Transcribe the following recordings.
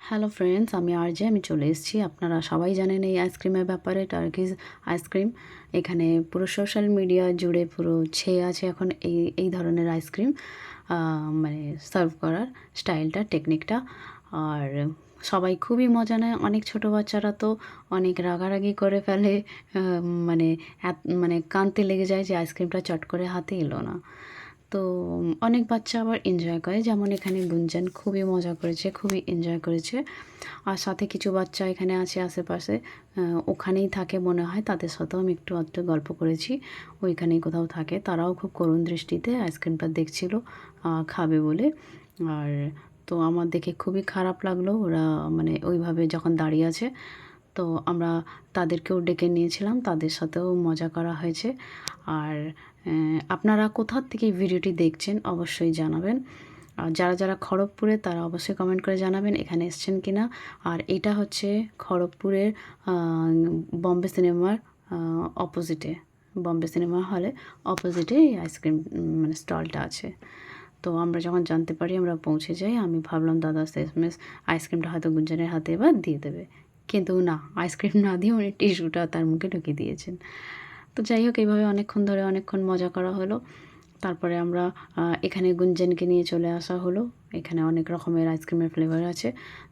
Hello friends, আমি RJ. আমি চলে এসেছি। আপনারা সবাই জানেন এই আইসক্রিমের ব্যাপারে, টার্কিজ আইসক্রিম। এখানে পুরো সোশ্যাল মিডিয়া জুড়ে পুরো ছেয়ে আছে এখন এই ধরনের আইসক্রিম মানে সার্ভ করার স্টাইলটা, টেকনিকটা। আর সবাই খুবই মজা নেয়। অনেক ছোটো বাচ্চারা তো অনেক রাগারাগি করে ফেলে, মানে মানে কাঁদতে লেগে যায় যে আইসক্রিমটা চট করে হাতে এলো না। তো অনেক বাচ্চা আবার এনজয় করে, যেমন এখানে গুঞ্জন খুবই মজা করেছে, খুবই এনজয় করেছে। আর সাথে কিছু বাচ্চা এখানে আছে আশেপাশে, ওখানেই থাকে মনে হয়, তাদের সাথেও আমি একটু আধটু গল্প করেছি। ওইখানেই কোথাও থাকে, তারাও খুব করুণ দৃষ্টিতে আইসক্রিমটা দেখছিল খাবে বলে। আর তো আমার দেখে খুবই খারাপ লাগলো, ওরা মানে ওইভাবে যখন দাঁড়িয়ে আছে। তো আমরা তাদেরকেও ডেকে নিয়েছিলাম, তাদের সাথেও মজা করা হয়েছে। আর আপনারা কোথার থেকে এই ভিডিওটি দেখছেন অবশ্যই জানাবেন। আর যারা যারা খড়গপুরে তারা অবশ্যই কমেন্ট করে জানাবেন এখানে এসছেন কিনা। আর এটা হচ্ছে খড়গপুরের বম্বে সিনেমার অপোজিটে, বম্বে সিনেমা হলে অপোজিটে এই আইসক্রিম মানে স্টলটা আছে। তো আমরা যখন জানতে পারি আমরা পৌঁছে যাই। আমি ভাবলাম দাদা শেষমেশ আইসক্রিমটা হয়তো গুঞ্জনের হাতে এবার দিয়ে দেবে, কিন্তু না, আইসক্রিম না দিয়ে উনি টিস্যুটা তার মুখে ঢুকিয়ে দিয়েছেন। তো যাই হোক, এইভাবে অনেকক্ষণ ধরে অনেকক্ষণ মজা করা হলো। তারপরে আমরা এখানে গুঞ্জনকে নিয়ে চলে আসা হলো। এখানে অনেক রকমের আইসক্রিমের ফ্লেভার আছে,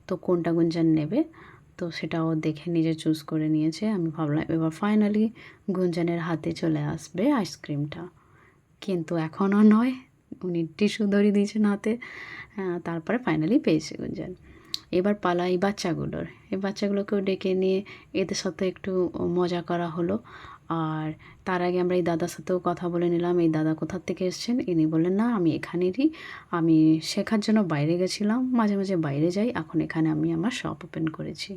তো কোনটা গুঞ্জন নেবে তো সেটাও দেখে নিজে চুজ করে নিয়েছে। আমি ভাবলাম এবার ফাইনালি গুঞ্জনের হাতে চলে আসবে আইসক্রিমটা, কিন্তু এখনও নয়। উনি টিস্যু ধরিয়ে দিয়েছেন হাতে। তারপরে ফাইনালি পেয়েছে গুঞ্জন। এবার পালা এই বাচ্চাগুলোর, এই বাচ্চাগুলোকেও ডেকে নিয়ে এদের সাথে একটু মজা করা হলো। আর তার আগে আমরা এই দাদার সাথেও কথা বলে নিলাম, এই দাদা কোথার থেকে এসেছেন। ইনি বললেন না, আমি এখানেরই, আমি শেখার জন্য বাইরে গেছিলাম, মাঝে মাঝে বাইরে যাই, এখন এখানে আমি আমার শপ ওপেন করেছি।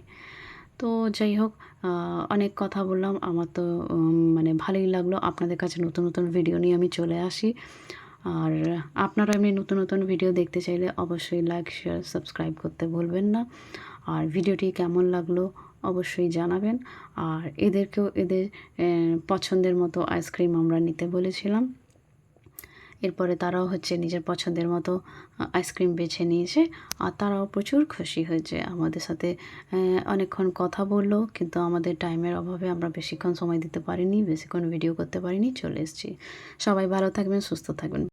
তো যাই হোক, অনেক কথা বললাম। আমার তো মানে ভালোই লাগলো। আপনাদের কাছে নতুন নতুন ভিডিও নিয়ে আমি চলে আসি। আর আপনারা এমনি নতুন নতুন ভিডিও দেখতে চাইলে অবশ্যই লাইক, শেয়ার, সাবস্ক্রাইব করতে ভুলবেন না। আর ভিডিওটি কেমন লাগলো অবশ্যই জানাবেন। আর এদেরকেও এদের পছন্দের মতো আইসক্রিম আমরা নিতে বলেছিলাম। এরপরে তারাও হচ্ছে নিজের পছন্দের মতো আইসক্রিম বেছে নিয়েছে। আর তারাও প্রচুর খুশি হয়েছে, আমাদের সাথে অনেকক্ষণ কথা বললো, কিন্তু আমাদের টাইমের অভাবে আমরা বেশিক্ষণ সময় দিতে পারিনি, বেশিক্ষণ ভিডিও করতে পারিনি, চলে এসেছি। সবাই ভালো থাকবেন, সুস্থ থাকবেন।